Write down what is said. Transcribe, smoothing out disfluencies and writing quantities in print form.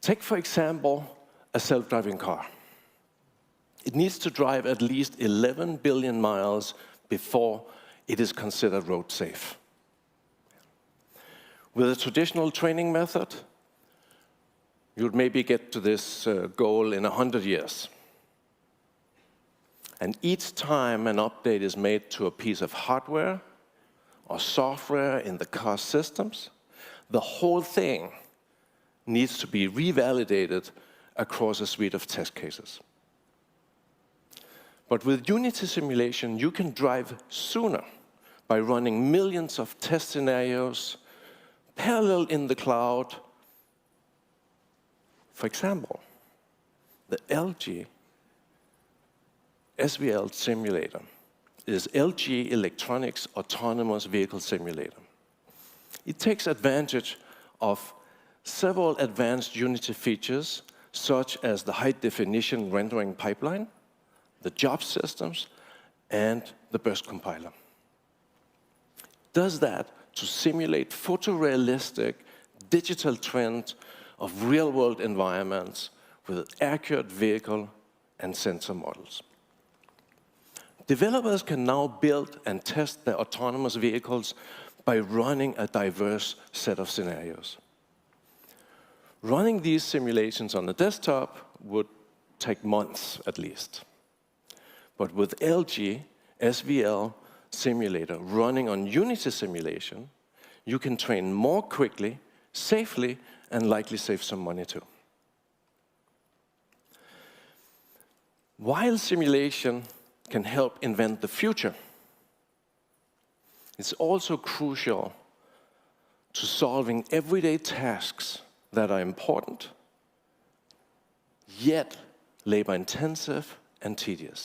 Take, for example, a self-driving car. It needs to drive at least 11 billion miles before it is considered road safe. With a traditional training method, you would maybe get to this goal in 100 years. And each time an update is made to a piece of hardware or software in the car systems, the whole thing needs to be revalidated across a suite of test cases. But with Unity simulation, you can drive sooner by running millions of test scenarios parallel in the cloud. For example, the LGSVL Simulator is LG Electronics Autonomous Vehicle Simulator. It takes advantage of several advanced Unity features, such as the high-definition rendering pipeline, the job systems, and the burst compiler. It does that to simulate photorealistic digital twins of real-world environments with accurate vehicle and sensor models. Developers can now build and test their autonomous vehicles by running a diverse set of scenarios. Running these simulations on the desktop would take months at least. But with LGSVL Simulator running on Unity simulation, you can train more quickly, safely, and likely save some money too. While simulation can help invent the future, it's also crucial to solving everyday tasks that are important, yet labor-intensive and tedious.